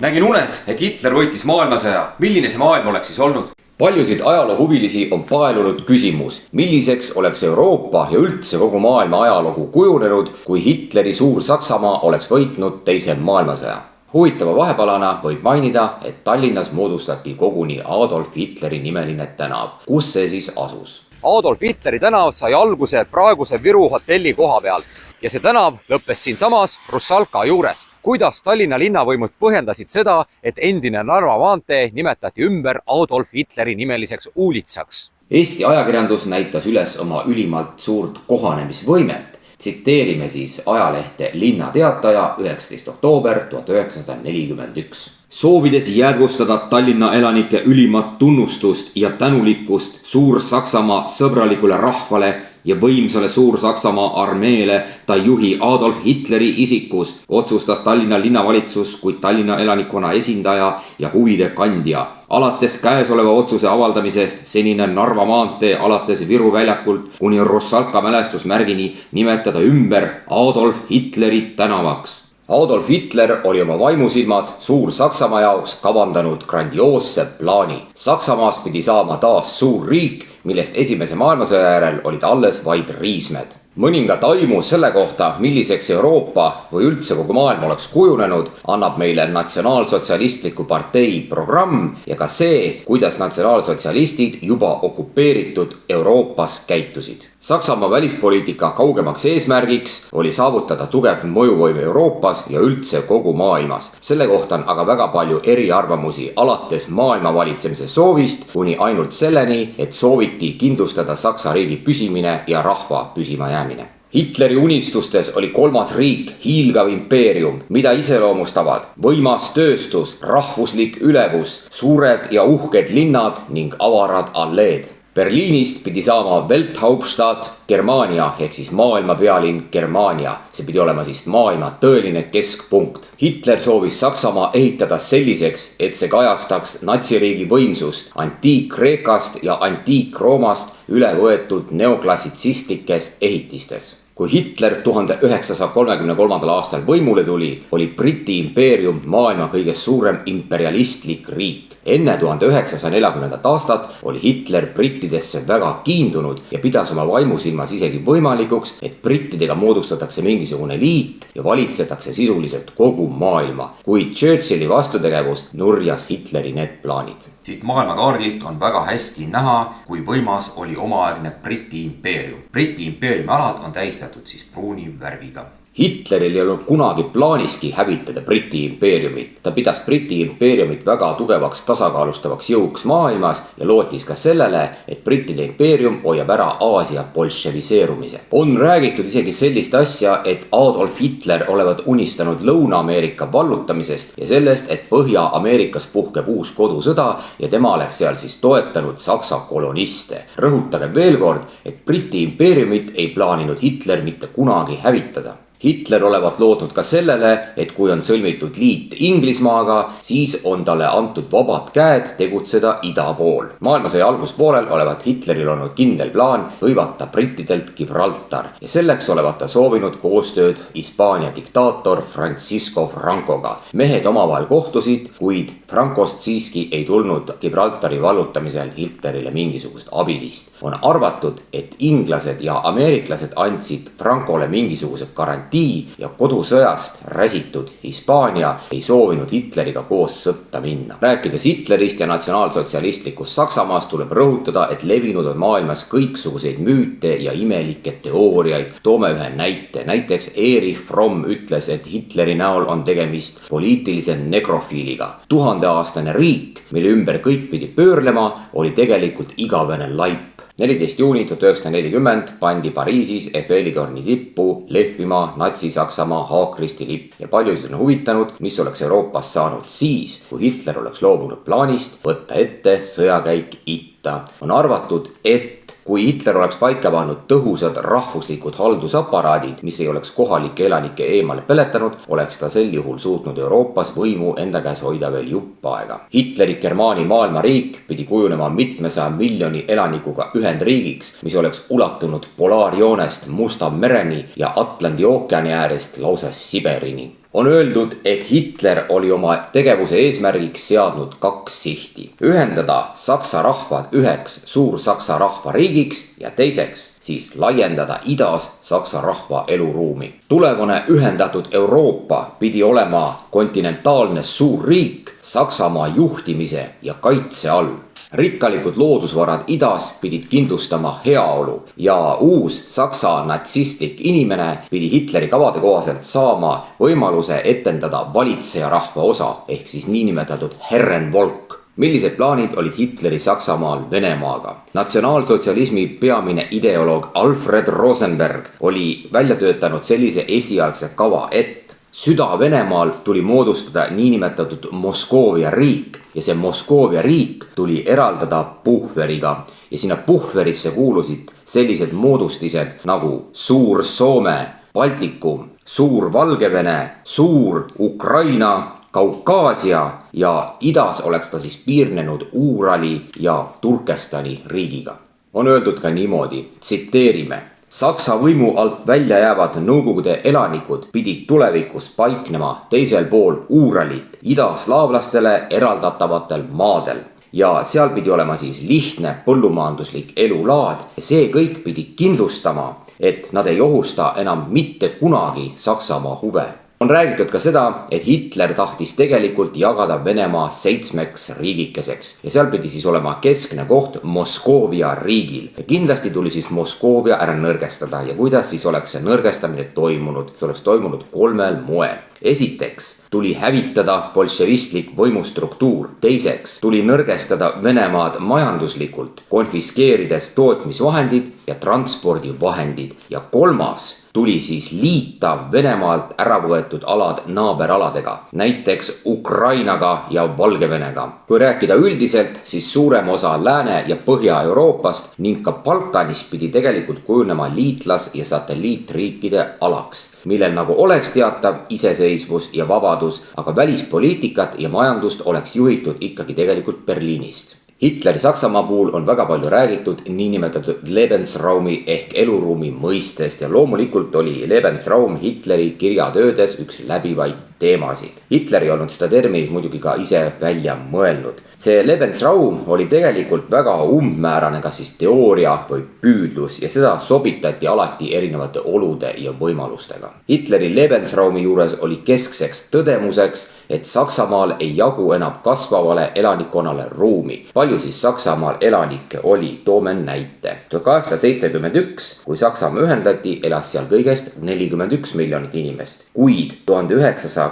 Nägin unes, et Hitler võitis maailmasõja. Milline see maailm oleks siis olnud? Paljusid ajaloohuvilisi on paelunud küsimus, milliseks oleks Euroopa ja üldse kogu maailma ajalugu kujunenud, kui Hitleri Suur-Saksamaa oleks võitnud teise maailmasõja. Huvitava vahepalana võib mainida, et Tallinnas moodustati koguni Adolf Hitleri nimeline tänav. Kus see siis asus? Adolf Hitleri tänav sai alguse praeguse Viru hotelli koha pealt ja see tänav lõppes siinsamas Russalka juures. Kuidas Tallinna linnavõimud põhjendasid seda, et endine Narva maantee nimetati ümber Adolf Hitleri nimeliseks uulitsaks? Eesti ajakirjandus näitas üles oma ülimalt suurt kohanemisvõimet. Tsiteerime siis ajalehte Linnateataja 19. oktoober 1941. Soovides jäädvustada Tallinna elanike ülimat tunnustust ja tänulikkust Suur-Saksamaa sõbralikule rahvale ja võimsale Suur-Saksamaa armeele ta juhi Adolf Hitleri isikus, otsustas Tallinna linnavalitsus kui Tallinna elanikkonna esindaja ja huvide kandja. Alates käesoleva otsuse avaldamisest senine Narva maantee alates Viru väljakult kuni Russalka mälestusmärgini nimetada ümber Adolf Hitleri tänavaks. Adolf Hitler oli oma vaimusilmas Suur-Saksamaa jaoks kavandanud grandioosse plaani. Saksamaast pidi saama taas suur riik, millest esimese maailmasõja järel olid alles vaid riismed. Mõningat aimu selle kohta, milliseks Euroopa või üldse kogu maailm oleks kujunenud, annab meile Natsionaalsotsialistliku partei programm ja ka see, kuidas natsionaalsotsialistid juba okupeeritud Euroopas käitusid. Saksamaa välispoliitika kaugemaks eesmärgiks oli saavutada tugev mõjuvõim Euroopas ja üldse kogu maailmas. Selle kohta on aga väga palju eriarvamusi alates maailma valitsemise soovist kuni ainult selleni, et sooviti kindlustada Saksa riigi püsimine ja rahva püsima jäämine. Hitleri unistustes oli kolmas riik, hiilgav impeerium, mida iseloomustavad võimas tööstus, rahvuslik ülevus, suured ja uhked linnad ning avarad alleed. Berliinist pidi saama Welthauptstadt Germania ehk siis maailma pealinn Germania. See pidi olema siis maailma tõeline keskpunkt. Hitler soovis Saksamaa ehitada selliseks, et see kajastaks natsiriigi võimsust antiik-Kreekast ja antiik-Roomast üle võetud neoklassitsistlikes ehitistes. Kui Hitler 1933. aastal võimule tuli, oli Briti impeerium maailma kõige suurem imperialistlik riik. Enne 1940. aastat oli Hitler brittidesse väga kiindunud ja pidas oma vaimusilmas isegi võimalikuks, et brittidega moodustatakse mingisugune liit ja valitsetakse sisuliselt kogu maailma. Kuid Churchilli vastutegevust nurjas Hitleri need plaanid. Siit maailmakaardilt on väga hästi näha, kui võimas oli omaaegne Briti impeerium. Briti impeeriumi alad on tähistatud siis pruuni värviga. Hitleril ei olnud kunagi plaaniski hävitada Briti impeeriumit. Ta pidas Briti impeeriumit väga tugevaks tasakaalustavaks jõuks maailmas ja lootis ka sellele, et Brittide impeerium hoiab ära Aasia bolševiseerumise. On räägitud isegi sellist asja, et Adolf Hitler olevat unistanud Lõuna-Ameerika vallutamisest ja sellest, et Põhja-Ameerikas puhkeb uus kodusõda ja tema oleks seal siis toetanud Saksa koloniste. Rõhutage veel kord, et Briti impeeriumit ei plaaninud Hitler mitte kunagi hävitada. Hitler olevat lootnud ka sellele, et kui on sõlmitud liit Inglismaaga, siis on talle antud vabad käed tegutseda ida pool. Maailmasõja alguspoolel olevat Hitleril olnud kindel plaan hõivata brittidelt Gibraltar ja selleks olevat ta soovinud koostööd Hispaania diktaator Francisco Francoga. Mehed omavahel kohtusid, kuid Francost siiski ei tulnud Gibraltari vallutamisel Hitlerile mingisugust abilist. On arvatud, et inglased ja ameeriklased andsid Francole mingisuguse garantii ja kodusõjast räsitud Hispaania ei soovinud Hitleriga koos sõtta minna. Rääkides Hitlerist ja natsionaalsotsialistlikust Saksamaast tuleb rõhutada, et levinud on maailmas kõiksuguseid müüte ja imelikke teooriaid. Toome ühe näite. Näiteks Erich Fromm ütles, et Hitleri näol on tegemist poliitilise nekrofiiliga. 1000-aastane riik, mille ümber kõik pidi pöörlema, oli tegelikult igavene laip. 14. juuni 1940 pandi Pariisis Eiffeli torni tippu lehvima Natsi-Saksamaa Haakristi lipp ja paljusid on huvitanud, mis oleks Euroopas saanud siis, kui Hitler oleks loobunud plaanist võtta ette sõjakäik itta. On arvatud, et kui Hitler oleks paika pannud tõhusad rahvuslikud haldusaparaadid, mis ei oleks kohalike elanike eemale peletanud, oleks ta sel juhul suutnud Euroopas võimu enda käes hoida veel jupp aega. Hitleri Germaani maailmariik pidi kujunema mitmesaja miljoni elanikuga ühendriigiks, mis oleks ulatunud Polaarjoonest Musta mereni ja Atlandi ookeani äärest lausa Siberini. on öeldud, et Hitler oli oma tegevuse eesmärgiks seadnud 2 sihti. Ühendada Saksa rahvad üheks Suur-Saksa rahvariigiks ja teiseks siis laiendada idas Saksa rahva eluruumi. Tulevane ühendatud Euroopa pidi olema kontinentaalne suurriik Saksamaa juhtimise ja kaitse all. Rikkalikud loodusvarad idas pidid kindlustama heaolu ja uus Saksa natsistlik inimene pidi Hitleri kavade kohaselt saama võimaluse etendada valitseja rahva osa ehk siis niinimetatud Herrenvolk. Millised plaanid olid Hitleri Saksamaal Venemaaga? Natsionaalsotsialismi peamine ideoloog Alfred Rosenberg oli välja töötanud sellise esialgse kava, et Süda-Venemaal tuli moodustada niinimetatud Moskoovia riik ja see Moskoovia riik tuli eraldada puhveriga ja sinna puhverisse kuulusid sellised moodustised nagu Suur-Soome, Baltikum, Suur-Valgevene, Suur-Ukraina, Kaukaasia ja idas oleks ta siis piirnenud Uurali ja Turkestani riigiga. On öeldud ka niimoodi, tsiteerime. Saksa võimu alt välja jäävad Nõukogude elanikud pidid tulevikus paiknema teisel pool Uuralit idaslaavlastele eraldatavatel maadel. Ja seal pidi olema siis lihtne põllumajanduslik elulaad ja see kõik pidi kindlustama, et nad ei ohusta enam mitte kunagi Saksamaa huve. On räägitud ka seda, et Hitler tahtis tegelikult jagada Venemaa 7 riigikeseks ja seal pidi siis olema keskne koht Moskoovia riigil. Ja kindlasti tuli siis Moskoovia ära nõrgestada ja kuidas siis oleks see nõrgestamine toimunud? See oleks toimunud 3 moel. Esiteks tuli hävitada bolševistlik võimustruktuur. Teiseks tuli nõrgestada Venemaad majanduslikult, konfiskeerides tootmisvahendid ja transpordivahendid. Ja kolmas tuli siis liita Venemaalt ära võetud alad naaberaladega, näiteks Ukrainaga ja Valgevenega. Kui rääkida üldiselt, siis suurem osa Lääne- ja Põhja-Euroopast ning ka Balkanis pidi tegelikult kujunema liitlas- ja satelliitriikide alaks, millel nagu oleks teatav iseseisvus ja vabadus, aga välispoliitikat ja majandust oleks juhitud ikkagi tegelikult Berliinist. Hitleri Saksamaa puhul on väga palju räägitud niinimetatud Lebensraumi ehk eluruumi mõistest ja loomulikult oli Lebensraum Hitleri kirjatöödes üks läbivaid teemasid. Hitler ei olnud seda terminit muidugi ka ise välja mõelnud. See Lebensraum oli tegelikult väga umbmäärane kas siis teooria või püüdlus ja seda sobitati alati erinevate olude ja võimalustega. Hitleri Lebensraumi juures oli keskseks tõdemuseks, et Saksamaal ei jagu enam kasvavale elanikkonnale ruumi. Palju siis Saksamaal elanikke oli? Toome näite. 1871, kui Saksamaa ühendati, elas seal kõigest 41 miljonit inimest. Kuid 1920.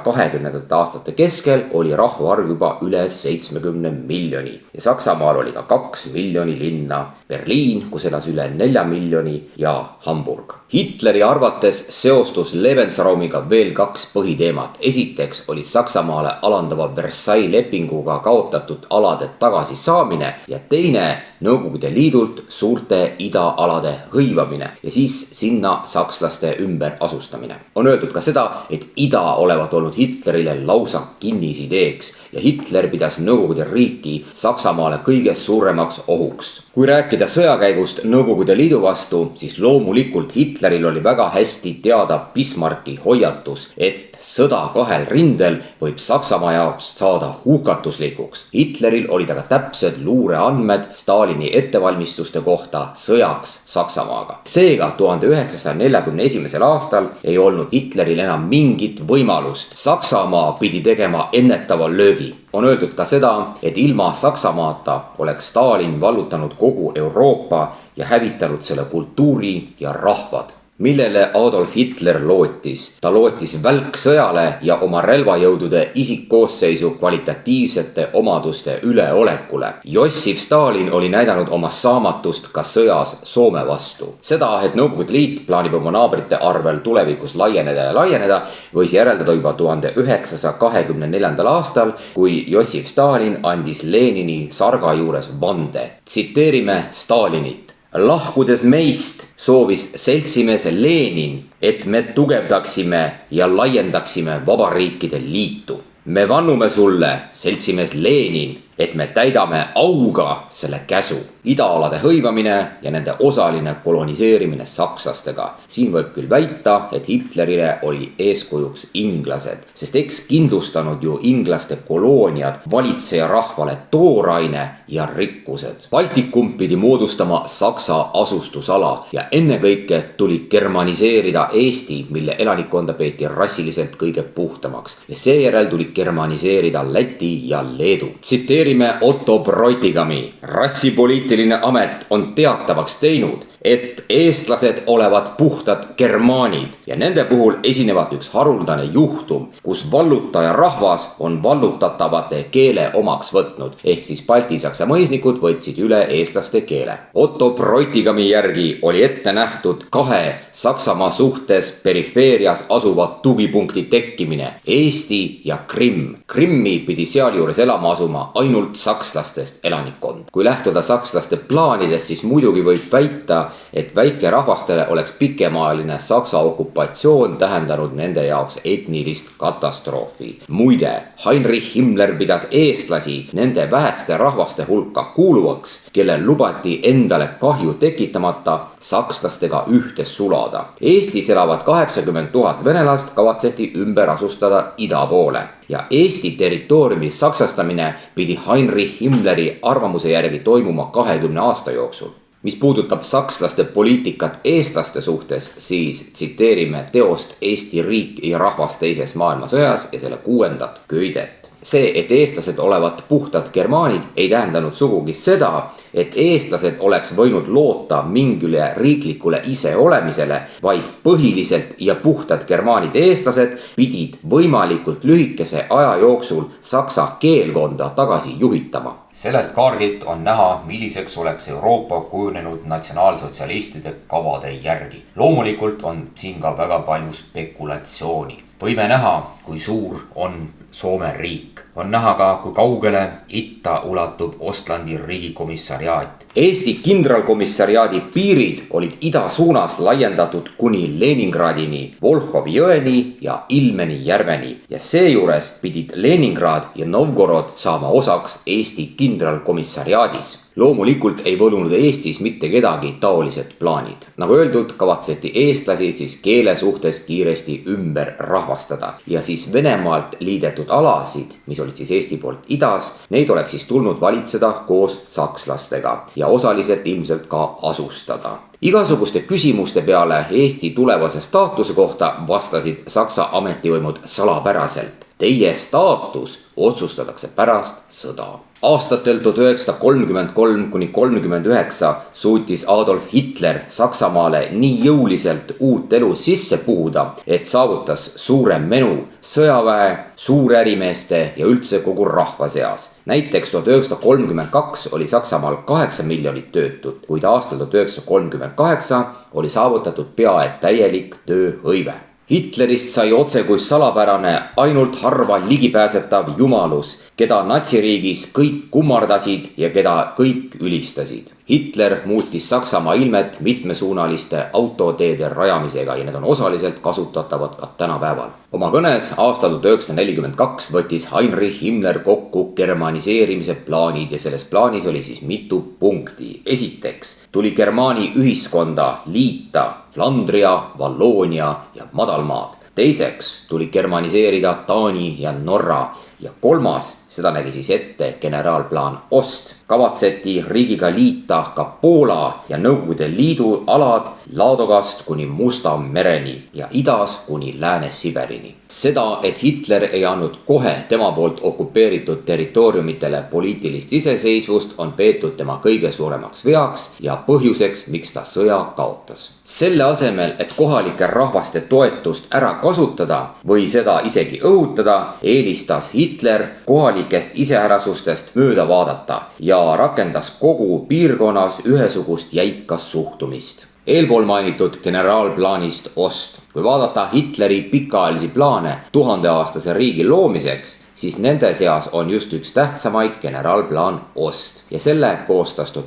aastate keskel oli rahvaarv juba üle 70 miljoni. Ja Saksamaal oli ka 2 miljoni linna. Berliin, kus elas üle 4 miljoni ja Hamburg. Hitleri arvates seostus Lebensraumiga veel 2 põhiteemat. Esiteks oli Saksamaale alandava Versailles lepinguga kaotatud alade tagasisaamine ja teine Nõukogude Liidult suurte idaalade hõivamine ja siis sinna sakslaste ümber asustamine. On öeldud ka seda, et ida olevat olnud Hitlerile lausa kinnisideeks ja Hitler pidas Nõukogude riiki Saksamaale kõige suuremaks ohuks. Kui rääkida sõjakäigust Nõukogude Liidu vastu, siis loomulikult Hitleril oli väga hästi teada Bismarcki hoiatus, et sõda 2 rindel võib Saksamaa jaoks saada hukatuslikuks. Hitleril olid aga täpsed luureandmed Stalini ettevalmistuste kohta sõjaks Saksamaaga. Seega 1941. aastal ei olnud Hitleril enam mingit võimalust. Saksamaa pidi tegema ennetava löögi. On öeldud ka seda, et ilma Saksamaata oleks Stalin vallutanud kogu Euroopa ja hävitanud selle kultuuri ja rahvad. Millele Adolf Hitler lootis? Ta lootis välksõjale ja oma relvajõudude isikkoosseisu kvalitatiivsete omaduste üleolekule. Jossif Stalin oli näidanud oma saamatust ka sõjas Soome vastu. Seda, et Nõukogude Liit plaanib oma naabrite arvel tulevikus laieneda, võis järeldada juba 1924. aastal, kui Jossif Stalin andis Lenini sarga juures vande. Tsiteerime Stalinit. Lahkudes meist soovis seltsimees Lenin, et me tugevdaksime ja laiendaksime vabariikide liitu. Me vannume sulle, seltsimees Lenin, et me täidame auga selle käsu. Idaalade hõivamine ja nende osaline koloniseerimine sakslastega. Siin võib küll väita, et Hitlerile oli eeskujuks inglased, sest eks kindlustanud ju inglaste kolooniad valitseja rahvale tooraine ja rikkused. Baltikum pidi moodustama Saksa asustusala ja ennekõike tuli germaniseerida Eesti, mille elanikkonda peeti rassiliselt kõige puhtamaks. Ja seejärel tuli germaniseerida Läti ja Leedu. Tsiteerime Otto Bräutigami. Rassipoliitiline amet on teatavaks teinud, et eestlased olevat puhtad germaanid ja nende puhul esinevat üks haruldane juhtum, kus vallutaja rahvas on vallutatavate keele omaks võtnud, ehk siis baltisaksa mõisnikud võtsid üle eestlaste keele. Otto Bräutigami järgi oli ette nähtud 2 Saksamaa suhtes perifeerias asuva tugipunkti tekkimine, Eesti ja Krimm. Krimmi pidi sealjuures elama asuma ainult sakslastest elanikkond. Kui lähtuda sakslaste plaanidest, siis muidugi võib väita, et väikerahvastele oleks pikemaajaline Saksa okupatsioon tähendanud nende jaoks etnilist katastroofi. Muide, Heinrich Himmler pidas eestlasi nende väheste rahvaste hulka kuuluvaks, kellel lubati endale kahju tekitamata sakslastega ühte sulada. Eestis elavad 80 000 venelast kavatseti ümber asustada ida poole ja Eesti territooriumi saksastamine pidi Heinrich Himmleri arvamuse järgi toimuma 20 aasta jooksul. Mis puudutab sakslaste poliitikat eestlaste suhtes, siis tsiteerime teost Eesti riik ja rahvas teises maailmasõjas ja selle 6. köidet. See, et eestlased olevat puhtad germaanid, ei tähendanud sugugi seda, et eestlased oleks võinud loota mingile riiklikule iseolemisele, vaid põhiliselt ja puhtad germaanid eestlased pidid võimalikult lühikese aja jooksul saksa keelkonda tagasi juhitama. Sellelt kaardilt on näha, milliseks oleks Euroopa kujunenud natsionaalsotsialistide kavade järgi. Loomulikult on siin ka väga palju spekulatsiooni. Võime näha, kui suur on Soome riik. On näha ka, kui kaugele itta ulatub Ostlandi riigikomissariaat. Eesti kindralkomissariaadi piirid olid ida suunas laiendatud kuni Leningradini, Volhovi jõeni ja Ilmeni järveni ja seejuures pidid Leningrad ja Novgorod saama osaks Eesti kindralkomissariaadis. Loomulikult ei võlunud Eestis mitte kedagi taolised plaanid. Nagu öeldud, kavatseti eestlasi siis keele suhtes kiiresti ümber rahvastada ja siis Venemaalt liidetud alasid, mis olid siis Eesti poolt idas, neid oleks siis tulnud valitseda koos sakslastega ja osaliselt ilmselt ka asustada. Igasuguste küsimuste peale Eesti tulevase staatuse kohta vastasid Saksa ametivõimud salapäraselt. Teie staatus otsustatakse pärast sõda. Aastatel 1933–39 suutis Adolf Hitler Saksamaale nii jõuliselt uut elu sisse puhuda, et saavutas suure menu sõjaväe, suurärimeeste ja üldse kogu rahva seas. Näiteks 1932 oli Saksamaal 8 miljonit töötut, kuid aastal 1938 oli saavutatud peaaegu täielik tööhõive. Hitlerist sai otse kui salapärane ainult harva ligipääsetav jumalus, keda natsiriigis kõik kummardasid ja keda kõik ülistasid. Hitler muutis Saksamaa ilmet mitmesuunaliste autoteede rajamisega ja need on osaliselt kasutatavad ka tänapäeval. Oma kõnes aastal 1942 võttis Heinrich Himmler kokku germaniseerimise plaanid ja selles plaanis oli siis mitu punkti. Esiteks tuli Germaani ühiskonda liita Flandria, Valloonia ja Madalmaad. Teiseks tuli germaniseerida Taani ja Norra ja kolmas, seda nägi siis ette generaalplaan Ost. Kavatseti riigiga liita ka Poola ja Nõukogude Liidu alad Laadogast kuni Musta mereni ja idas kuni Lääne-Siberini. Seda, et Hitler ei andnud kohe tema poolt okupeeritud territooriumitele poliitilist iseseisvust, on peetud tema kõige suuremaks veaks ja põhjuseks, miks ta sõja kaotas. Selle asemel, et kohalike rahvaste toetust ära kasutada või seda isegi õhutada, eelistas Hitler kohalikest iseärasustest mööda vaadata ja rakendas kogu piirkonnas ühesugust jäika suhtumist. Eelpool mainitud generaalplaanist Ost. Kui vaadata Hitleri pikaajalisi plaane 1000-aastase riigi loomiseks, siis nende seas on just üks tähtsamaid generaalplaan Ost. Ja selle koostas 1939–40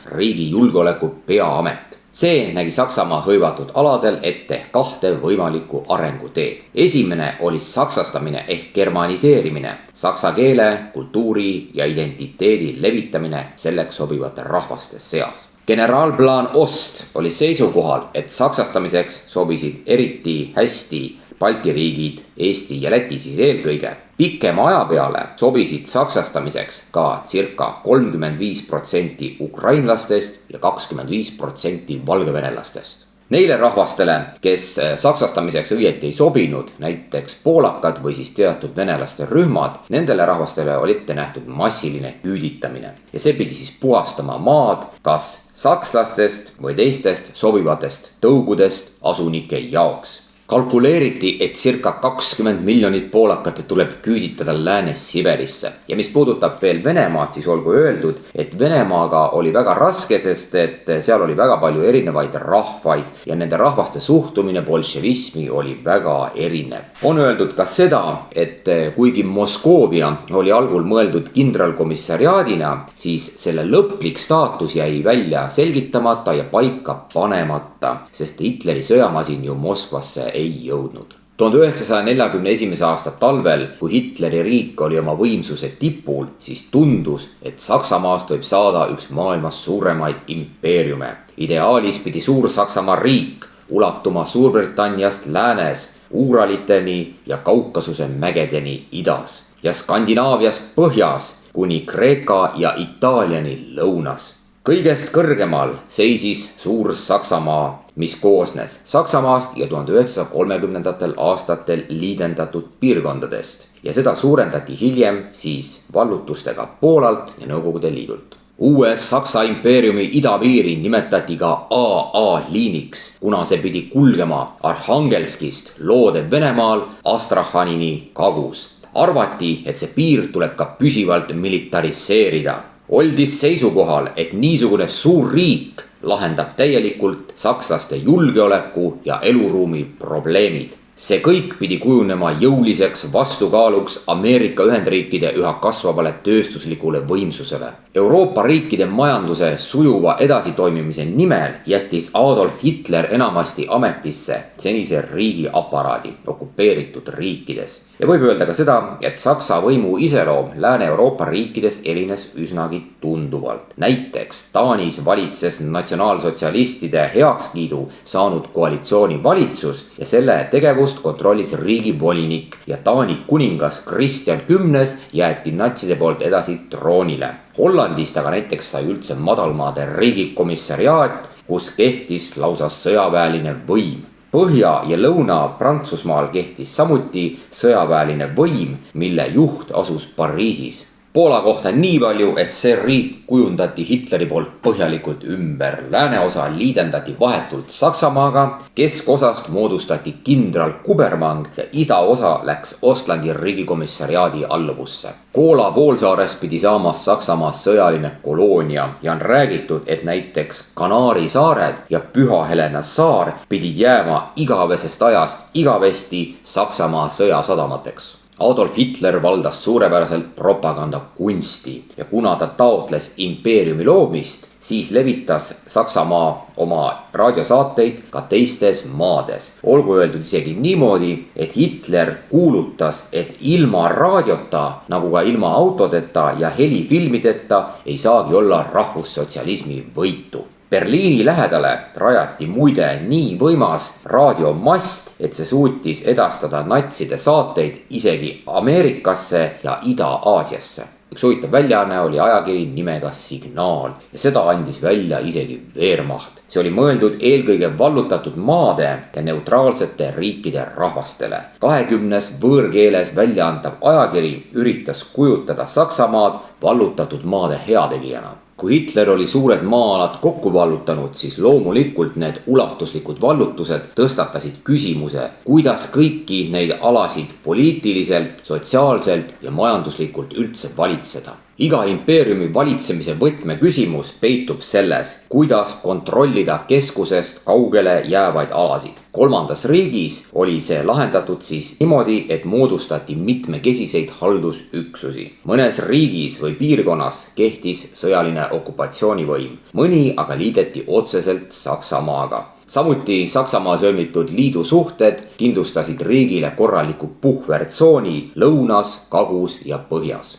riigi julgeoleku peaamet. see nägi Saksamaa hõivatud aladel ette 2 võimalikku arenguteed. Esimene oli saksastamine ehk germaniseerimine, saksa keele, kultuuri ja identiteedi levitamine selleks sobivate rahvaste seas. Generaalplaan Ost oli seisukohal, et saksastamiseks sobisid eriti hästi Balti riigid, Eesti ja Läti siis eelkõige. Pikema aja peale sobisid saksastamiseks ka circa 35% ukrainlastest ja 25% valgevenelastest. Neile rahvastele, kes saksastamiseks õieti ei sobinud, näiteks poolakad või siis teatud venelaste rühmad, nendele rahvastele oli ette nähtud massiline küüditamine. Ja see pidi siis puhastama maad kas sakslastest või teistest sobivatest tõugudest asunike jaoks. Kalkuleeriti, et circa 20 miljonit poolakat tuleb küüditada Lääne-Siberisse. Ja mis puudutab veel Venemaad, siis olgu öeldud, et Venemaaga oli väga raske, sest et seal oli väga palju erinevaid rahvaid ja nende rahvaste suhtumine bolševismi oli väga erinev. On öeldud ka seda, et kuigi Moskoovia oli algul mõeldud kindralkomissariaadina, siis selle lõplik staatus jäi välja selgitamata ja paika panemata, sest Hitleri sõjamasin ju Moskvasse ei jõudnud. 1941. aasta talvel, kui Hitleri riik oli oma võimsuse tipul, siis tundus, et Saksamaast võib saada üks maailmas suuremaid impeeriume. Ideaalis pidi Suur-Saksamaa riik ulatuma Suurbritanniast läänes, Uuraliteni ja Kaukasuse mägedeni idas ja Skandinaaviast põhjas kuni Kreeka ja Itaaliani lõunas. Kõigest kõrgemal seisis Suur-Saksamaa, mis koosnes Saksamaast ja 1930. aastatel liidendatud piirkondadest ja seda suurendati hiljem siis vallutustega Poolalt ja Nõukogude Liidult. Uue Saksa impeeriumi idapiiri nimetati ka AA liiniks, kuna see pidi kulgema Arhangelskist loode Venemaal Astrachanini kagus. Arvati, et see piir tuleb ka püsivalt militariseerida. Oldis seisukohal, et niisugune suur riik lahendab täielikult sakslaste julgeoleku ja eluruumi probleemid. See kõik pidi kujunema jõuliseks vastukaaluks Ameerika Ühendriikide üha kasvavale tööstuslikule võimsusele. Euroopa riikide majanduse sujuva edasitoimimise nimel jättis Adolf Hitler enamasti ametisse senise riigiaparaadi okupeeritud riikides. Ja võib öelda ka seda, et Saksa võimu iseloom Lääne-Euroopa riikides erines üsnagi tunduvalt. Näiteks Taanis valitses natsionaalsotsialistide heakskiidu saanud koalitsioonivalitsus ja selle tegevust kontrollis riigivolinik ja Taani kuningas Kristjan 10 jäeti natside poolt edasi troonile. Hollandist aga näiteks sai üldse madalmaade riigikomissariaat, kus kehtis lausa sõjaväeline võim. Põhja- ja Lõuna-Prantsusmaal kehtis samuti sõjaväeline võim, mille juht asus Pariisis. Poola kohta nii palju, et see riik kujundati Hitleri poolt põhjalikult ümber. Lääneosa liidendati vahetult Saksamaaga, keskosast moodustati kindral Kubermang ja idaosa läks Ostlandi riigikomissariaadi alluvusse. Koola poolsaares pidi saama Saksamaa sõjaline koloonia ja on räägitud, et näiteks Kanaari saared ja Püha Helena saar pidid jääma igavesest ajast igavesti Saksamaa sõjasadamateks. Adolf Hitler valdas suurepäraselt propagandakunsti ja kuna ta taotles impeeriumi loomist, siis levitas Saksamaa oma raadiosaateid ka teistes maades. Olgu öeldud isegi niimoodi, et Hitler kuulutas, et ilma raadiota, nagu ka ilma autodeta ja helifilmideta ei saagi olla rahvussotsialismi võitu. Berliini lähedale rajati muide nii võimas raadiomast, et see suutis edastada natside saateid isegi Ameerikasse ja Ida-Aasiasse. Üks huvitav väljaanne oli ajakiri nimega Signaal ja seda andis välja isegi Wehrmacht. See oli mõeldud eelkõige vallutatud maade ja neutraalsete riikide rahvastele. 20 võõrkeeles väljaantav ajakiri üritas kujutada Saksamaad vallutatud maade heategijana. Kui Hitler oli suured maa-alad kokku vallutanud, siis loomulikult need ulatuslikud vallutused tõstatasid küsimuse, kuidas kõiki neid alasid poliitiliselt, sotsiaalselt ja majanduslikult üldse valitseda. iga impeeriumi valitsemise võtmeküsimus peitub selles, kuidas kontrollida keskusest kaugele jäävaid alasid. 3. riigis oli see lahendatud siis niimoodi, et moodustati mitmekesiseid haldusüksusi. Mõnes riigis või piirkonnas kehtis sõjaline okupatsioonivõim, mõni aga liideti otseselt Saksamaaga. Samuti Saksamaa sõlmitud liidusuhted kindlustasid riigile korraliku puhvertsooni lõunas, kagus ja põhjas.